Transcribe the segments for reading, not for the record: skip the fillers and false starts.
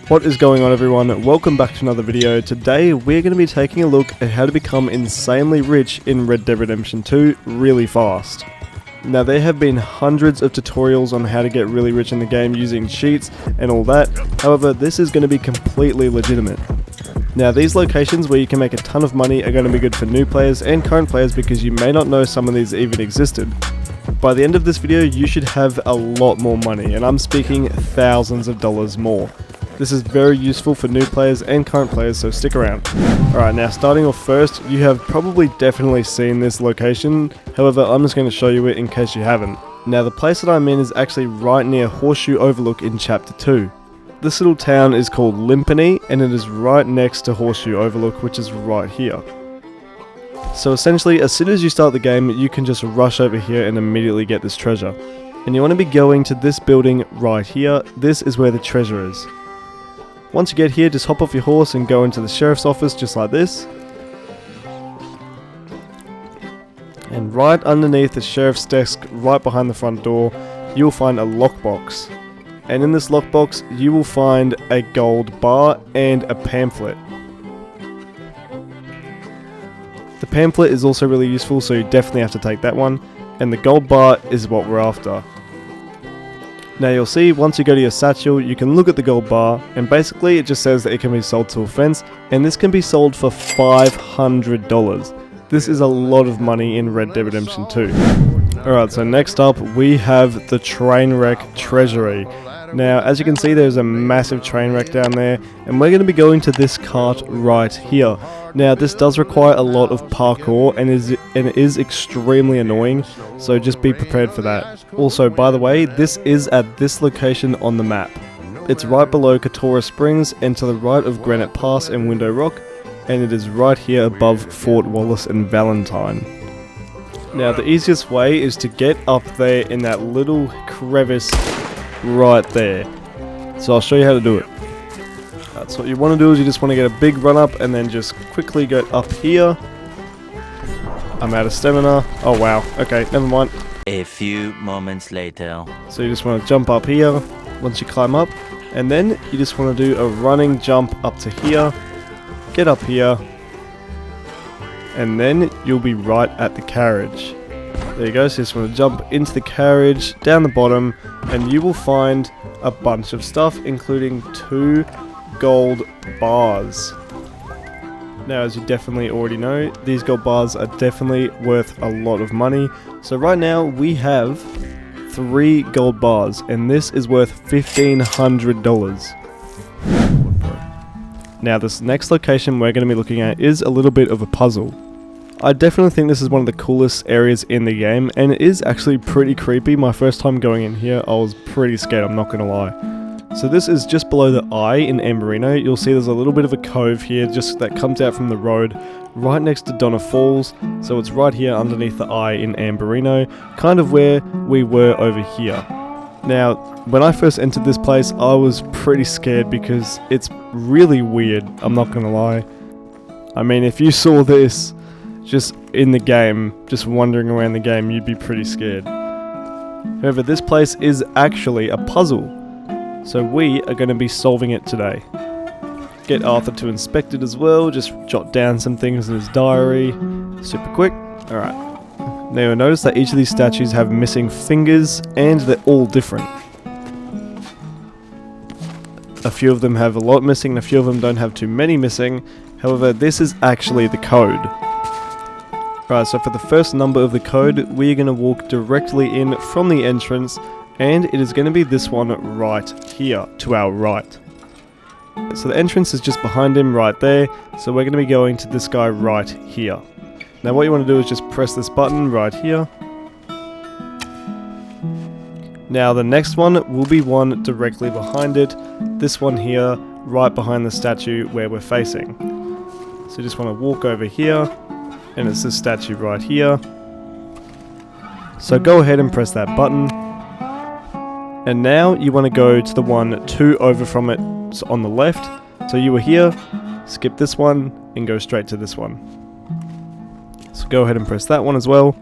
What is going on, everyone? Welcome back to another video. Today we're going to be taking a look at how to become insanely rich in Red Dead Redemption 2 really fast. Now, there have been hundreds of tutorials on how to get really rich in the game using cheats and all that. However, this is going to be completely legitimate. Now, these locations where you can make a ton of money are going to be good for new players and current players because you may not know some of these even existed. By the end of this video, you should have a lot more money, and I'm speaking thousands of dollars more. This is very useful for new players and current players, so stick around. Alright, now starting off first, you have probably definitely seen this location, however I'm just going to show you it in case you haven't. Now, the place that I'm in is actually right near Horseshoe Overlook in Chapter 2. This little town is called Limpany, and it is right next to Horseshoe Overlook, which is right here. So essentially, as soon as you start the game, you can just rush over here and immediately get this treasure. And you want to be going to this building right here. This is where the treasure is. Once you get here, just hop off your horse and go into the sheriff's office just like this. And right underneath the sheriff's desk, right behind the front door, you'll find a lockbox. And in this lockbox, you will find a gold bar and a pamphlet. The pamphlet is also really useful, so you definitely have to take that one. And the gold bar is what we're after. Now, you'll see once you go to your satchel, you can look at the gold bar, and basically it just says that it can be sold to a fence, and this can be sold for $500. This is a lot of money in Red Dead Redemption 2. Alright, so next up we have the Trainwreck Treasury. Now, as you can see, there's a massive train wreck down there, and we're going to be going to this cart right here. Now, this does require a lot of parkour and it is extremely annoying, so just be prepared for that. Also, by the way, this is at this location on the map. It's right below Katora Springs and to the right of Granite Pass and Window Rock, and it is right here above Fort Wallace and Valentine. Now, the easiest way is to get up there in that little crevice right there. So I'll show you how to do it. So what you want to do is you just want to get a big run up and then just quickly go up here. I'm out of stamina. Oh wow, okay, never mind. A few moments later. So you just want to jump up here once you climb up, and then you just want to do a running jump up to here, get up here, and then you'll be right at the carriage. There you go, so you just want to jump into the carriage, down the bottom, and you will find a bunch of stuff, including 2 gold bars. Now, as you definitely already know, these gold bars are definitely worth a lot of money. So right now, we have 3 gold bars, and this is worth $1,500. Now, this next location we're going to be looking at is a little bit of a puzzle. I definitely think this is one of the coolest areas in the game, and it is actually pretty creepy. My first time going in here, I was pretty scared, I'm not gonna lie. So this is just below the eye in Amberino. You'll see there's a little bit of a cove here, just that comes out from the road, right next to Donna Falls. So it's right here underneath the eye in Amberino, kind of where we were over here. Now, when I first entered this place, I was pretty scared because it's really weird, I'm not gonna lie. I mean, if you saw this just in the game, just wandering around the game, you'd be pretty scared. However, this place is actually a puzzle, so we are going to be solving it today. Get Arthur to inspect it as well, just jot down some things in his diary, super quick. Alright, now you'll notice that each of these statues have missing fingers, and they're all different. A few of them have a lot missing, and a few of them don't have too many missing. However, this is actually the code. Right, so for the first number of the code, we're going to walk directly in from the entrance, and it is going to be this one right here, to our right. So the entrance is just behind him right there, so we're going to be going to this guy right here. Now what you want to do is just press this button right here. Now the next one will be one directly behind it, this one here, right behind the statue where we're facing. So you just want to walk over here, and it's this statue right here. So go ahead and press that button. And now you want to go to the one 2 over from it on the left. So you were here, skip this one, and go straight to this one. So go ahead and press that one as well.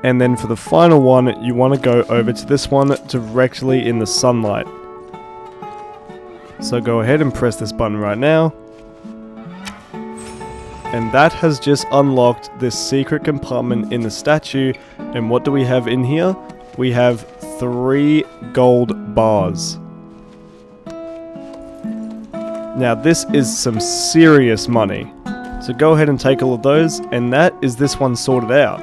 And then for the final one, you want to go over to this one directly in the sunlight. So go ahead and press this button right now. And that has just unlocked this secret compartment in the statue. And what do we have in here? We have 3 gold bars. Now this is some serious money. So go ahead and take all of those, and that is this one sorted out.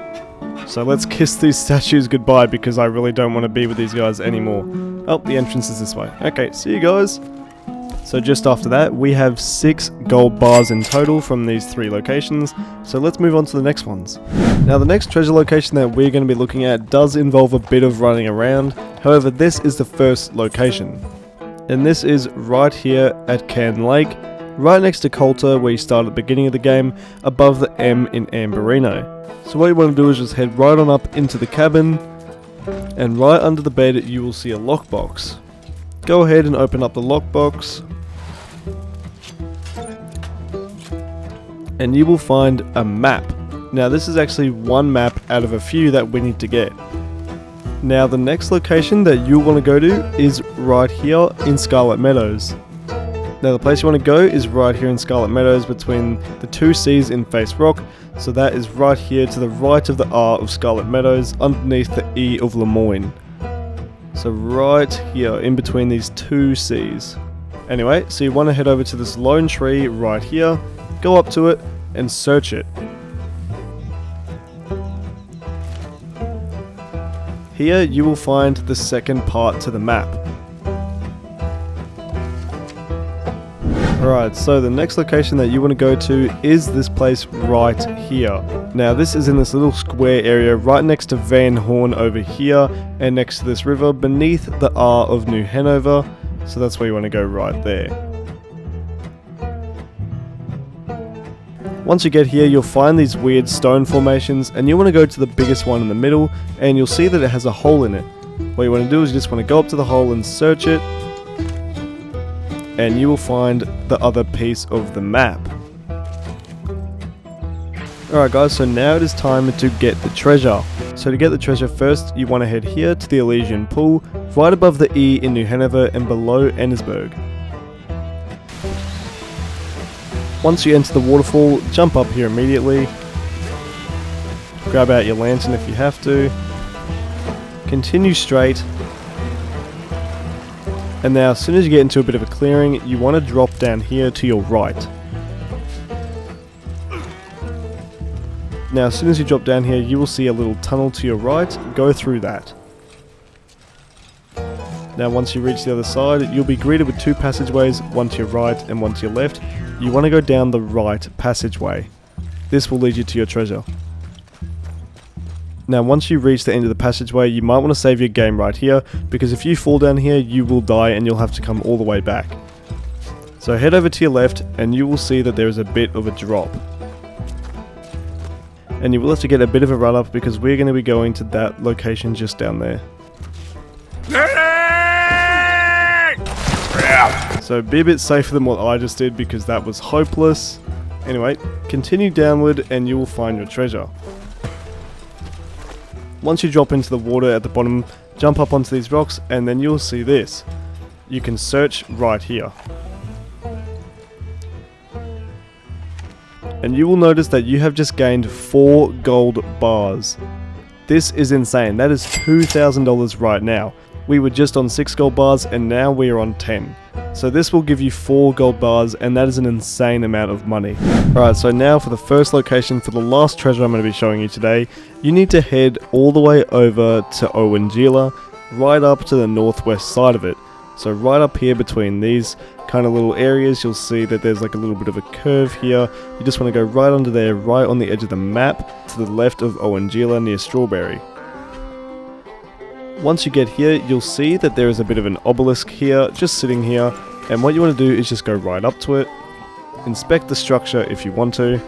So let's kiss these statues goodbye because I really don't want to be with these guys anymore. Oh, the entrance is this way. Okay, see you guys. So just after that, we have 6 gold bars in total from these 3 locations. So let's move on to the next ones. Now the next treasure location that we're going to be looking at does involve a bit of running around. However, this is the first location. And this is right here at Can Lake, right next to Coulter where you start at the beginning of the game, above the M in Amberino. So what you want to do is just head right on up into the cabin, and right under the bed you will see a lockbox. Go ahead and open up the lockbox, and you will find a map. Now this is actually one map out of a few that we need to get. Now the next location that you'll want to go to is right here in Scarlet Meadows. Now the place you want to go is right here in Scarlet Meadows between the 2 C's in Face Rock. So that is right here to the right of the R of Scarlet Meadows, underneath the E of Lemoyne. So right here in between these 2 C's. Anyway, so you want to head over to this lone tree right here, go up to it and search it. Here you will find the second part to the map. Alright, so the next location that you want to go to is this place right here. Now this is in this little square area right next to Van Horn over here, and next to this river beneath the R of New Hanover. So that's where you want to go right there. Once you get here, you'll find these weird stone formations, and you want to go to the biggest one in the middle, and you'll see that it has a hole in it. What you want to do is you just want to go up to the hole and search it, and you will find the other piece of the map. Alright guys, so now it is time to get the treasure. So to get the treasure first, you want to head here to the Elysian Pool, right above the E in New Hanover and below Ennisburg. Once you enter the waterfall, jump up here immediately. Grab out your lantern if you have to. Continue straight. And now as soon as you get into a bit of a clearing, you want to drop down here to your right. Now as soon as you drop down here, you will see a little tunnel to your right. Go through that. Now once you reach the other side, you'll be greeted with 2 passageways, one to your right and one to your left. You want to go down the right passageway. This will lead you to your treasure. Now once you reach the end of the passageway, you might want to save your game right here, because if you fall down here you will die and you'll have to come all the way back. So head over to your left and you will see that there is a bit of a drop. And you will have to get a bit of a run up because we're going to be going to that location just down there. So be a bit safer than what I just did because that was hopeless. Anyway, continue downward and you will find your treasure. Once you drop into the water at the bottom, jump up onto these rocks and then you'll see this. You can search right here. And you will notice that you have just gained 4 gold bars. This is insane. That is $2,000 right now. We were just on 6 gold bars and now we are on 10. So this will give you 4 gold bars and that is an insane amount of money. Alright, so now for the first location for the last treasure I'm going to be showing you today, you need to head all the way over to Owangila, right up to the northwest side of it. So right up here between these kind of little areas, you'll see that there's like a little bit of a curve here. You just want to go right under there, right on the edge of the map, to the left of Owangila near Strawberry. Once you get here, you'll see that there is a bit of an obelisk here, just sitting here, and what you want to do is just go right up to it, inspect the structure if you want to.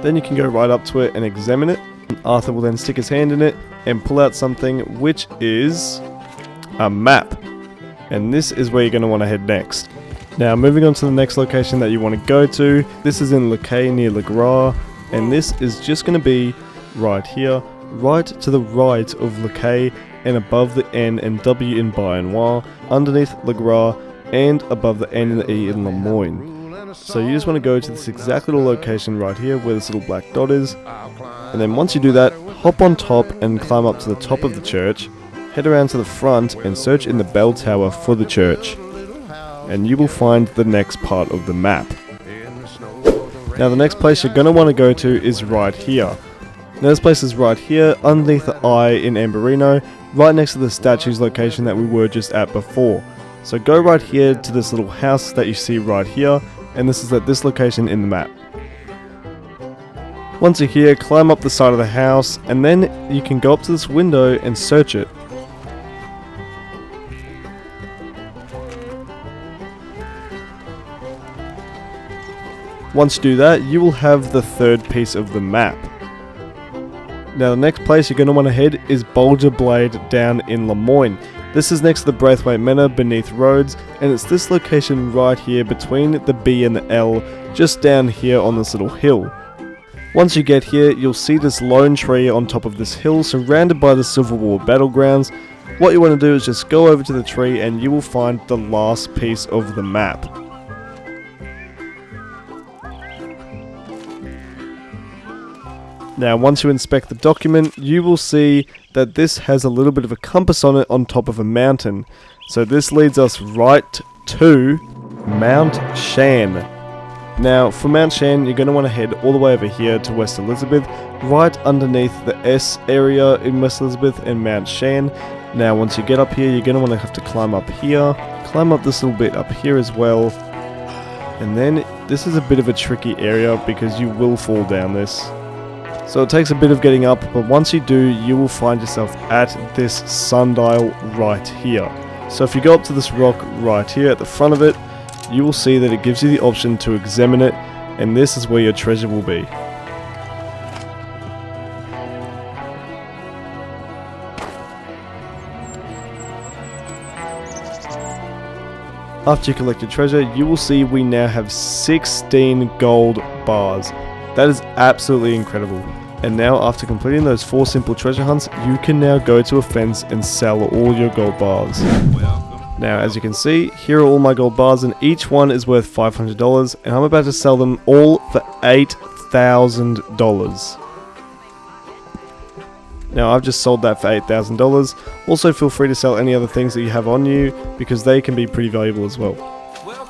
Then you can go right up to it and examine it. Arthur will then stick his hand in it and pull out something which is a map. And this is where you're going to want to head next. Now moving on to the next location that you want to go to, this is in Le Quay near Le Gras, and this is just going to be right here, right to the right of Le Quay and above the N and W in Bayonnois, underneath Le Gras and above the N and the E in Le Moyne. So you just want to go to this exact little location right here where this little black dot is, and then once you do that, hop on top and climb up to the top of the church, head around to the front and search in the bell tower for the church, and you will find the next part of the map. Now the next place you're going to want to go to is right here. Now this place is right here underneath the I in Ambarino, right next to the statue's location that we were just at before. So go right here to this little house that you see right here, and this is at this location in the map. Once you're here, climb up the side of the house, and then you can go up to this window and search it. Once you do that, you will have the third piece of the map. Now the next place you're going to want to head is Boulder Blade down in Le Moyne. This is next to the Braithwaite Manor beneath Rhodes, and it's this location right here between the B and the L, just down here on this little hill. Once you get here, you'll see this lone tree on top of this hill surrounded by the Civil War battlegrounds. What you want to do is just go over to the tree and you will find the last piece of the map. Now once you inspect the document, you will see that this has a little bit of a compass on it on top of a mountain. So this leads us right to Mount Shan. Now for Mount Shan, you're going to want to head all the way over here to West Elizabeth, right underneath the S area in West Elizabeth and Mount Shan. Now once you get up here, you're going to want to have to climb up here, climb up this little bit up here as well. And then this is a bit of a tricky area because you will fall down this. So it takes a bit of getting up, but once you do, you will find yourself at this sundial right here. So if you go up to this rock right here at the front of it, you will see that it gives you the option to examine it, and this is where your treasure will be. After you collect your treasure, you will see we now have 16 gold bars. That is absolutely incredible. And now after completing those 4 simple treasure hunts, you can now go to a fence and sell all your gold bars. Now as you can see, here are all my gold bars and each one is worth $500, and I'm about to sell them all for $8,000. Now I've just sold that for $8,000. Also feel free to sell any other things that you have on you because they can be pretty valuable as well.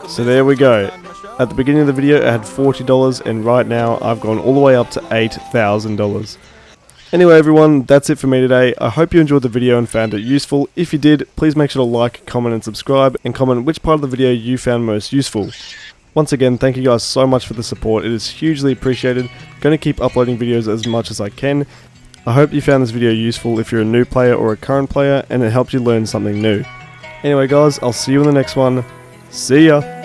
So there we go. At the beginning of the video I had $40 and right now I've gone all the way up to $8,000. Anyway everyone, that's it for me today. I hope you enjoyed the video and found it useful. If you did, please make sure to like, comment and subscribe, and comment which part of the video you found most useful. Once again, thank you guys so much for the support, it is hugely appreciated. I'm going to keep uploading videos as much as I can. I hope you found this video useful if you're a new player or a current player and it helped you learn something new. Anyway guys, I'll see you in the next one. See ya!